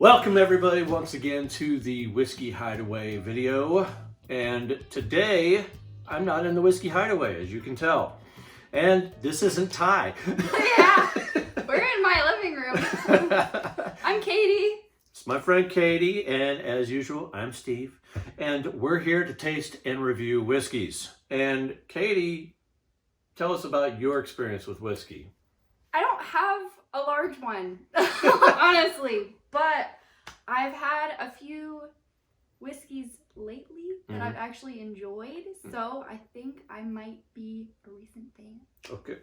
Welcome everybody once again to the Whiskey Hideaway video, and today I'm not in the Whiskey Hideaway, as you can tell, and this isn't Ty. Yeah, we're in my living room. I'm Katie. It's my friend Katie, and as usual I'm Steve, and we're here to taste and review whiskeys. And Katie, tell us about your experience with whiskey. I don't have a large one, honestly. But I've had a few whiskeys lately that I've actually enjoyed, so I think I might be a recent fan. Okay,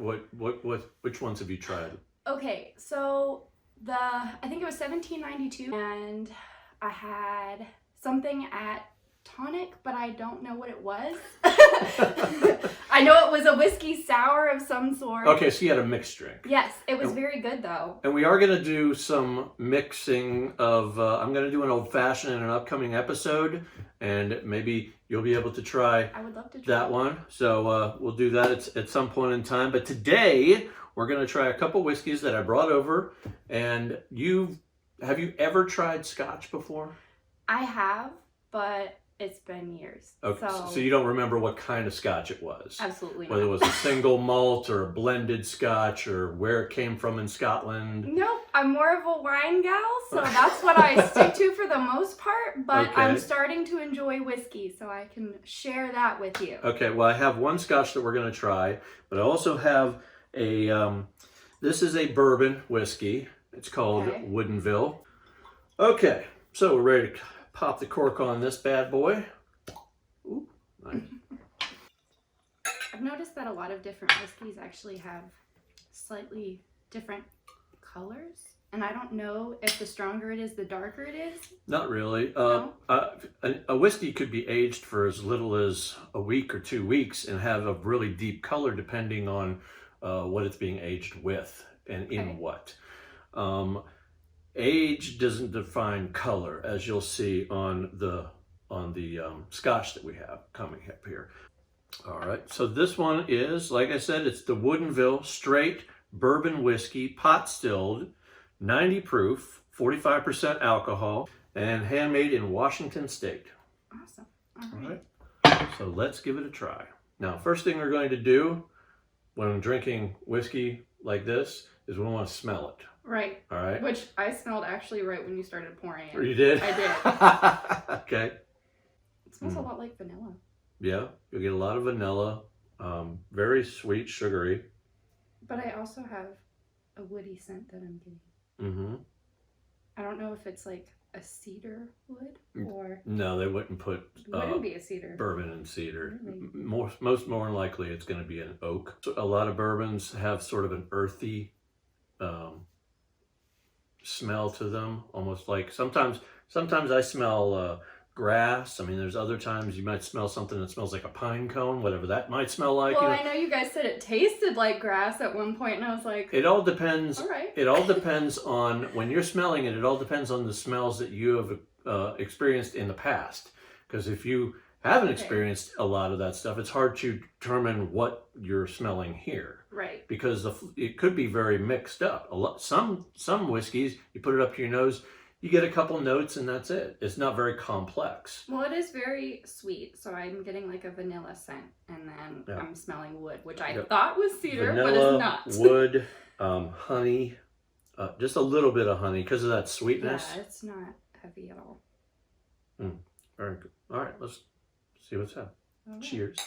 which ones have you tried? Okay, so I think it was 1792, and I had something at Tonic, but I don't know what it was. I know it was a whiskey sour of some sort. Okay, so you had a mixed drink. Yes, it was very good though. And we are going to do some mixing of, I'm going to do an old fashioned in an upcoming episode, and maybe you'll be able to try I would love to try that one. So we'll do that at some point in time. But today we're going to try a couple whiskeys that I brought over. And have you ever tried Scotch before? I have, but it's been years. Okay, so you don't remember what kind of Scotch it was? Absolutely not. Whether it was a single malt or a blended Scotch or where it came from in Scotland? Nope, I'm more of a wine gal, so that's what I stick to for the most part, but okay. I'm starting to enjoy whiskey, so I can share that with you. Okay, well I have one Scotch that we're going to try, but I also have this is a bourbon whiskey. It's called Woodinville. Okay, so we're ready to pop the cork on this bad boy. Ooh, nice. I've noticed that a lot of different whiskeys actually have slightly different colors, and I don't know if the stronger it is, the darker it is. Not really. No? A whiskey could be aged for as little as a week or 2 weeks and have a really deep color depending on what it's being aged with and in what. Age doesn't define color, as you'll see on the Scotch that we have coming up here. All right, so this one is, like I said, it's the Woodinville Straight Bourbon Whiskey, pot stilled, 90 proof, 45% alcohol, and handmade in Washington State. Awesome. All right, so let's give it a try. Now, first thing we're going to do when drinking whiskey like this is we want to smell it. Right. All right. Which I smelled actually right when you started pouring it. You did? I did. Okay. It smells a lot like vanilla. Yeah, you'll get a lot of vanilla, very sweet, sugary. But I also have a woody scent that I'm getting. Mm-hmm. I don't know if it's like a cedar wood or... No, they wouldn't put wouldn't be a cedar. Bourbon and cedar. Really? Most more than likely it's going to be an oak. So a lot of bourbons have sort of an earthy smell to them, almost like sometimes I smell grass. I mean, there's other times you might smell something that smells like a pine cone, whatever that might smell like. Well, I know you guys said it tasted like grass at one point, and I was like, it all depends. All right. It all depends on when you're smelling it. It all depends on the smells that you have experienced in the past. Because if you haven't experienced a lot of that stuff, it's hard to determine what you're smelling here. Right. Because it could be very mixed up. Some whiskeys, you put it up to your nose, you get a couple notes and that's it. It's not very complex. Well, it is very sweet, so I'm getting like a vanilla scent, and then I'm smelling wood, which I thought was cedar, vanilla, but it's not. Wood, honey, just a little bit of honey because of that sweetness. Yeah, it's not heavy at all. Very good. All right, let's see what's up. Right. Cheers.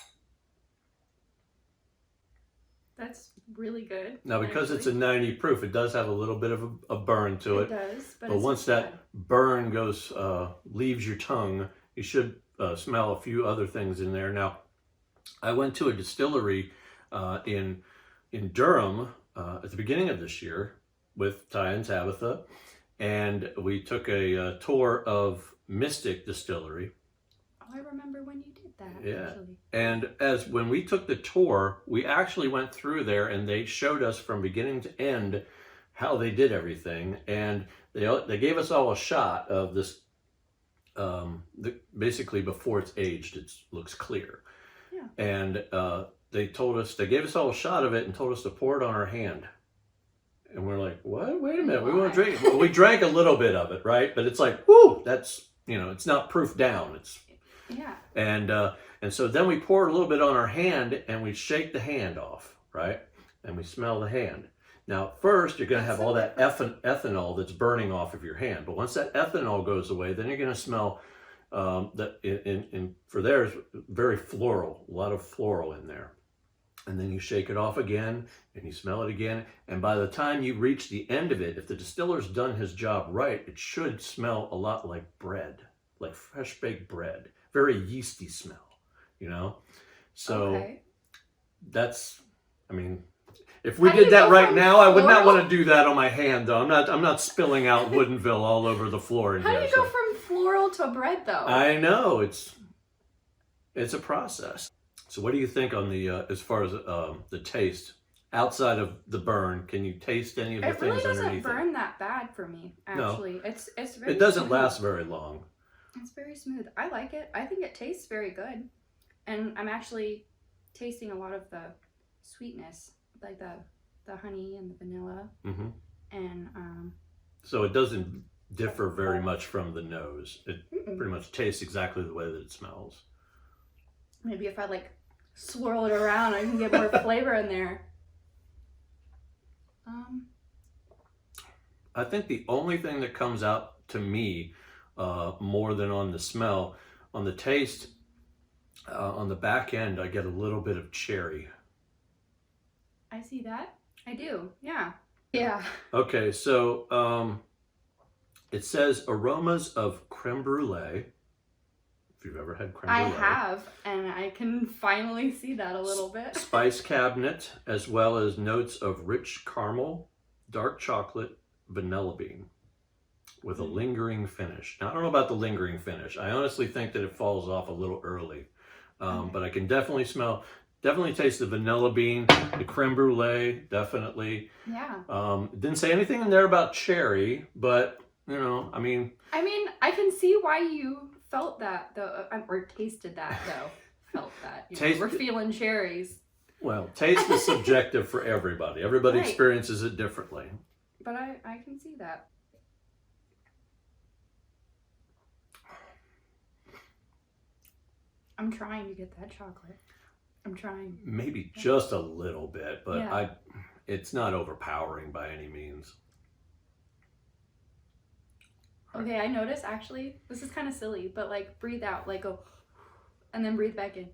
That's really good. Now, because it's a 90 proof, it does have a little bit of a burn to it. It does, but once that burn leaves your tongue, you should smell a few other things in there. Now, I went to a distillery in Durham at the beginning of this year with Ty and Tabitha, and we took a tour of Mystic Distillery. Oh, I remember when you did that. Yeah. Actually. And when we took the tour, we actually went through there and they showed us from beginning to end how they did everything. And they gave us all a shot of this, basically before it's aged, it looks clear. Yeah. And they gave us all a shot of it and told us to pour it on our hand. And we're like, what? Wait a minute, we Why? want to drink it. Well, we drank a little bit of it, right? But it's like, whoo, that's, it's not proof down. It's Yeah. And so then we pour a little bit on our hand and we shake the hand off, right? And we smell the hand. Now, first, you're going to have all that ethanol that's burning off of your hand. But once that ethanol goes away, then you're going to smell for theirs, very floral, a lot of floral in there. And then you shake it off again and you smell it again. And by the time you reach the end of it, if the distiller's done his job right, it should smell a lot like bread, like fresh baked bread. Very yeasty smell, So Okay. that's, if we How do did you that go right from now, I would not floral- want to do that on my hand, though. I'm not spilling out Woodinville all over the floor in How do here. you go from floral to bread, though? I know it's a process. So what do you think on the as far as the taste outside of the burn? Can you taste any of the It really things doesn't underneath burn that bad for me, actually. No. It's very it doesn't smooth. last very long. It's very smooth. I like it. I think it tastes very good. And I'm actually tasting a lot of the sweetness, like the honey and the vanilla. Mm-hmm. And So it doesn't differ very much from the nose. It mm-mm. pretty much tastes exactly the way that it smells. Maybe if I swirl it around, I can get more flavor in there. I think the only thing that comes out to me more than on the smell, on the taste, on the back end, I get a little bit of cherry. I see that. I do. Yeah. Yeah. Okay, so it says aromas of creme brulee. If you've ever had creme I brulee. have, and I can finally see that a little bit. Spice cabinet, as well as notes of rich caramel, dark chocolate, vanilla bean, with a lingering finish. Now, I don't know about the lingering finish. I honestly think that it falls off a little early, but I can definitely taste the vanilla bean, the creme brulee, definitely. Yeah. Didn't say anything in there about cherry, but I can see why you felt that, though, or tasted that, though. Felt that. We're feeling cherries. Well, taste is subjective for everybody. Everybody Right. experiences it differently. But I can see that. I'm trying to get that chocolate. I'm trying. Maybe just a little bit, but Yeah. it's not overpowering by any means. Okay, I noticed, actually, this is kind of silly, but breathe out, go, and then breathe back in.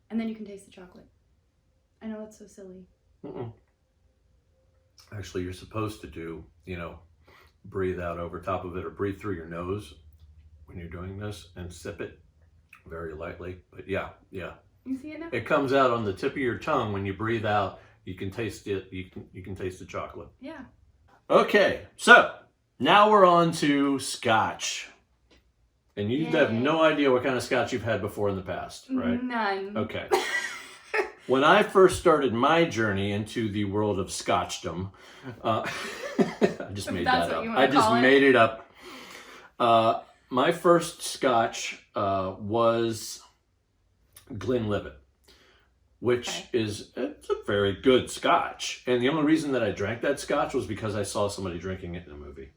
And then you can taste the chocolate. I know that's so silly. Mm-mm. Actually, you're supposed to do, breathe out over top of it or breathe through your nose when you're doing this and sip it very lightly. But yeah. You see it now? It comes out on the tip of your tongue when you breathe out. You can taste it. You can taste the chocolate. Yeah. Okay, so now we're on to scotch. And you have Yay. no idea what kind of scotch you've had before in the past, right? None. Okay. When I first started my journey into the world of scotchdom, I just made That's that what up. you I wanna just call it? made it up. My first scotch was Glenlivet, which it's a very good scotch. And the only reason that I drank that scotch was because I saw somebody drinking it in a movie.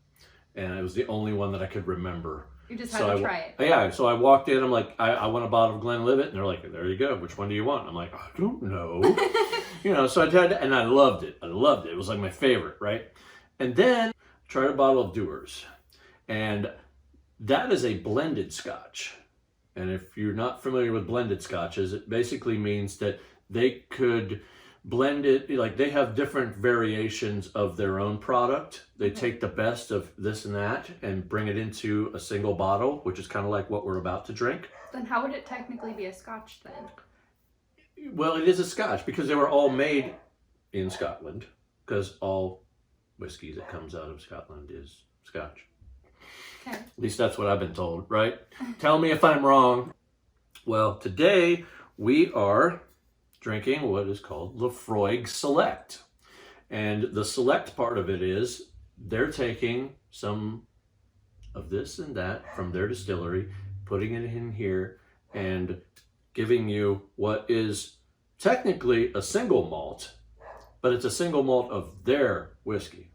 And it was the only one that I could remember. You just had to try it. Yeah, so I walked in, I'm like, I want a bottle of Glenlivet, and they're like, there you go, which one do you want? I'm like, I don't know. So I tried it, and I loved it. It was like my favorite, right? And then I tried a bottle of Dewar's, and that is a blended scotch. And if you're not familiar with blended scotches, it basically means that they could blend it, like they have different variations of their own product. They take the best of this and that and bring it into a single bottle, which is kind of like what we're about to drink. Then how would it technically be a scotch then? Well, it is a scotch because they were all made in Scotland, because all whiskey that comes out of Scotland is scotch. Okay. At least that's what I've been told, right? Tell me if I'm wrong. Well, today we are drinking what is called Laphroaig Select. And the select part of it is they're taking some of this and that from their distillery, putting it in here, and giving you what is technically a single malt, but it's a single malt of their whiskey.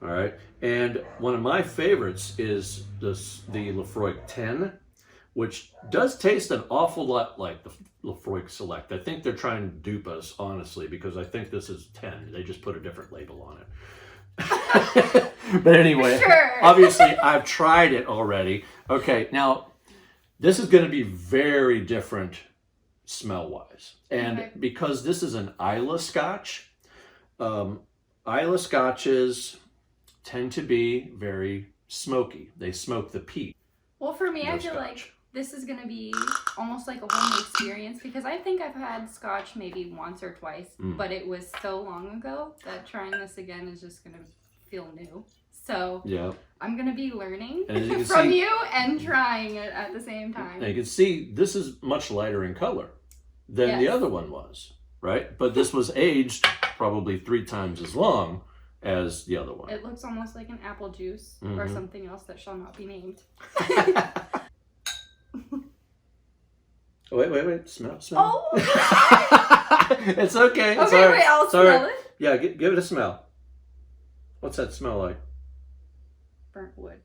All right, and one of my favorites is the Laphroaig 10, which does taste an awful lot like the Laphroaig Select. I think they're trying to dupe us, honestly, because I think this is 10. They just put a different label on it. But anyway, Sure. obviously I've tried it already. Okay, now this is going to be very different smell-wise. And Okay. because this is an Islay Scotch, Islay Scotches tend to be very smoky. They smoke the peat. Well, for me, No I feel Scotch. like this is gonna be almost like a whole new experience because I think I've had Scotch maybe once or twice, but it was so long ago that trying this again is just gonna feel new. So Yeah. I'm gonna be learning And as you can from see- you and trying it at the same time. And you can see this is much lighter in color than the Yes. other one was, right? But this was aged probably 3 times as long as the other one. It looks almost like an apple juice or something else that shall not be named. Oh, wait. Smell. Oh! It's okay. It's Okay, all right. wait, I'll It's all right. smell it. Yeah, give it a smell. What's that smell like? Burnt wood.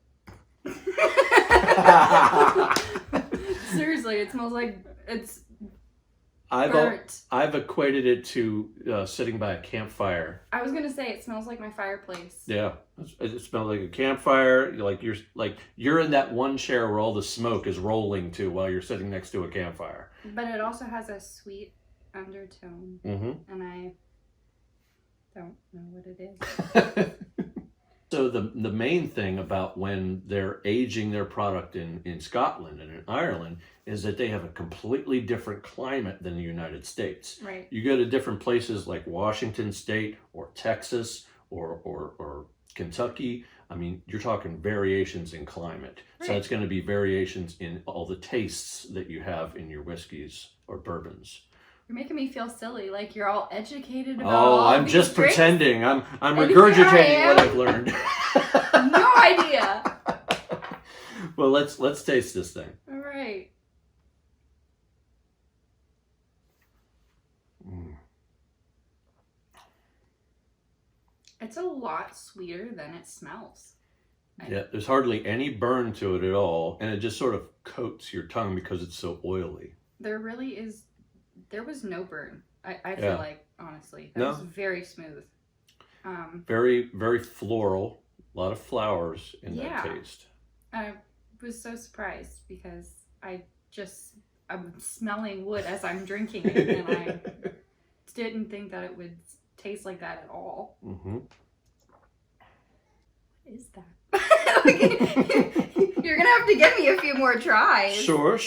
Seriously, it smells like it's burnt. I've equated it to sitting by a campfire. I was gonna say it smells like my fireplace. Yeah, it smells like a campfire. You're in that one chair where all the smoke is rolling to while you're sitting next to a campfire. But it also has a sweet undertone, and I don't know what it is. So the main thing about when they're aging their product in Scotland and in Ireland is that they have a completely different climate than the United States. Right. You go to different places like Washington State or Texas or Kentucky. I mean, you're talking variations in climate. So Right. it's going to be variations in all the tastes that you have in your whiskeys or bourbons. You're making me feel silly, like you're all educated about Oh, all I'm these just drinks. pretending. I'm And here regurgitating I what am. I've learned. No idea. Well, let's taste this thing. All right. It's a lot sweeter than it smells. Yeah, there's hardly any burn to it at all, and it just sort of coats your tongue because it's so oily. There was no burn. I feel Yeah. like, honestly. That No. was very smooth. Very, very floral. A lot of flowers in Yeah. that taste. I was so surprised because I'm smelling wood as I'm drinking it, and I didn't think that it would taste like that at all. Mm-hmm. What is that? You're gonna have to give me a few more tries. Sure.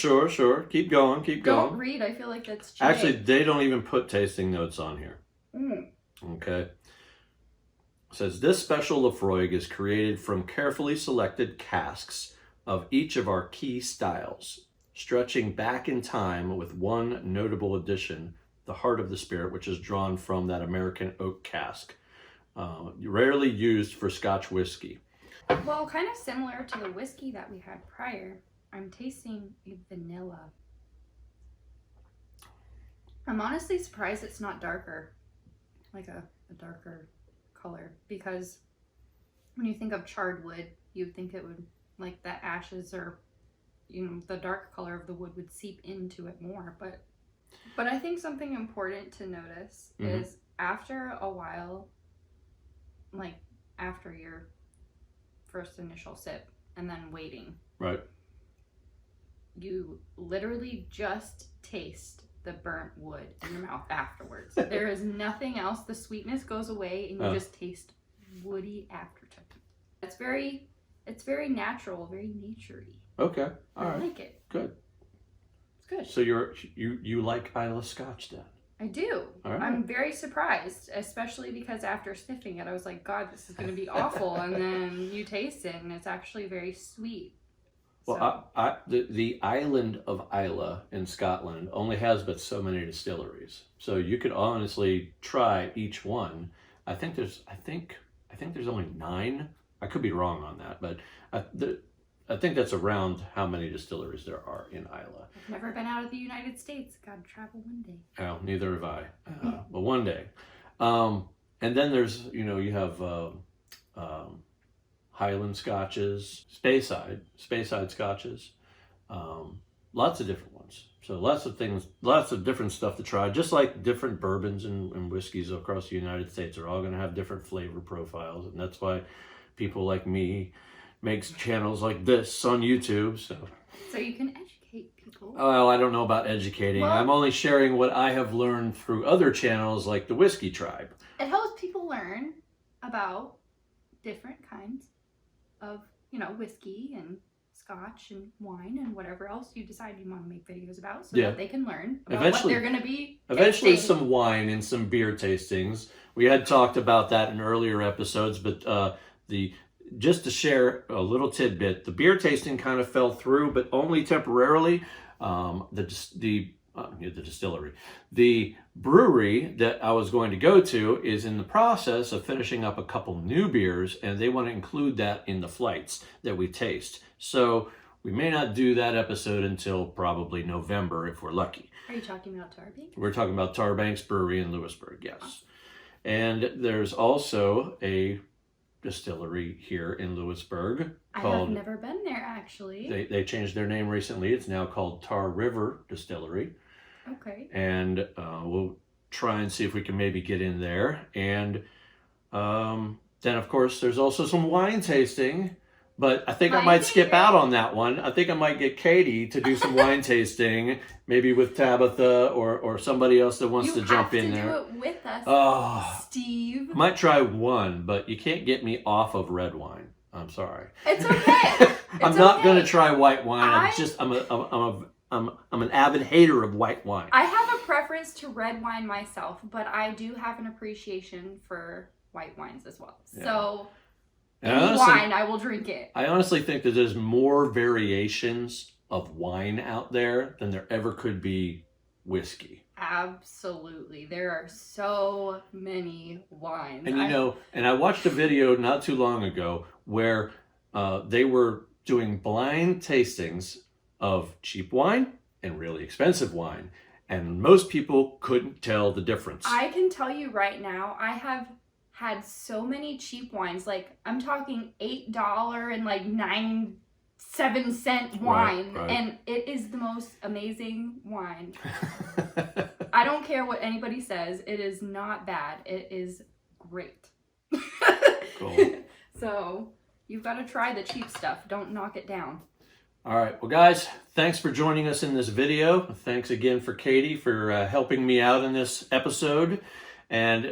Keep going. Don't read. I feel like that's cheating. Actually, they don't even put tasting notes on here. Okay. It says, this special Laphroaig is created from carefully selected casks of each of our key styles, stretching back in time with one notable addition, the heart of the spirit, which is drawn from that American oak cask, rarely used for Scotch whiskey. Well, kind of similar to the whiskey that we had prior, I'm tasting a vanilla. I'm honestly surprised it's not darker, like a darker color, because when you think of charred wood, you'd think it would, like the ashes or, the dark color of the wood would seep into it more. But I think something important to notice is after a while, like after your first initial sip and then waiting, Right. you literally just taste the burnt wood in your mouth afterwards. There is nothing else. The sweetness goes away and you just taste woody aftertaste. It's very natural, very naturey. Okay. All I right. like it. Good. It's good. So you like Islay Scotch then? I do. All right. I'm very surprised, especially because after sniffing it, I was like, God, this is going to be awful. And then you taste it, and it's actually very sweet. Well, the island of Islay in Scotland only has but so many distilleries, so you could honestly try each one. I think there's only 9. I could be wrong on that, but I think that's around how many distilleries there are in Islay. I've never been out of the United States. Gotta travel one day. Oh, neither have I. But one day. And then there's, you have Highland scotches, Speyside scotches, lots of different ones. So lots of things, lots of different stuff to try. Just like different bourbons and whiskeys across the United States are all going to have different flavor profiles, and that's why people like me makes channels like this on YouTube. So you can educate people. Well, I don't know about educating. Well, I'm only sharing what I have learned through other channels like the Whiskey Tribe. It helps people learn about different kinds of, whiskey and scotch and wine and whatever else you decide you want to make videos about, so that they can learn about what they're going to be Eventually tasting. some wine and some beer tastings. We had talked about that in earlier episodes, but just to share a little tidbit, the beer tasting kind of fell through, but only temporarily. The distillery. The brewery that I was going to go to is in the process of finishing up a couple new beers, and they want to include that in the flights that we taste. So we may not do that episode until probably November if we're lucky. Are you talking about Tarbanks? We're talking about Tarbanks Brewery in Lewisburg, yes. And there's also a distillery here in Lewisburg. I have never been there, actually. They changed their name recently. It's now called Tar River Distillery. Okay. And we'll try and see if we can maybe get in there. And then, of course, there's also some wine tasting. But I think I might skip out on that one. I think I might get Katie to do some wine tasting, maybe with Tabitha or somebody else that wants to jump in there. You have to do it with us, Steve. Might try one, but you can't get me off of red wine. I'm sorry. It's okay. I'm not going to try white wine. I'm an avid hater of white wine. I have a preference to red wine myself, but I do have an appreciation for white wines as well. Yeah. So any wine, I will drink it. I honestly think that there's more variations of wine out there than there ever could be whiskey. Absolutely. There are so many wines. And and I watched a video not too long ago where they were doing blind tastings of cheap wine and really expensive wine. And most people couldn't tell the difference. I can tell you right now, I have had so many cheap wines. Like, I'm talking $8 and like 7-cent wine. Right. And it is the most amazing wine. I don't care what anybody says. It is not bad. It is great. Cool. So you've got to try the cheap stuff. Don't knock it down. All right. Well, guys, thanks for joining us in this video. Thanks again for Katie for helping me out in this episode. And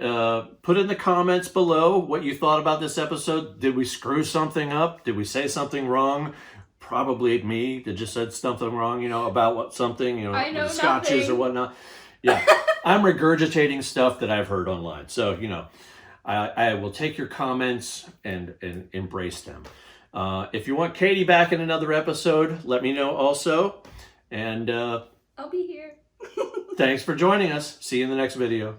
put in the comments below what you thought about this episode. Did we screw something up? Did we say something wrong? Probably me that just said something wrong, about what something, I know the scotches nothing. or whatnot. Yeah, I'm regurgitating stuff that I've heard online. So, I will take your comments and embrace them. If you want Katie back in another episode, let me know also. And I'll be here. Thanks for joining us. See you in the next video.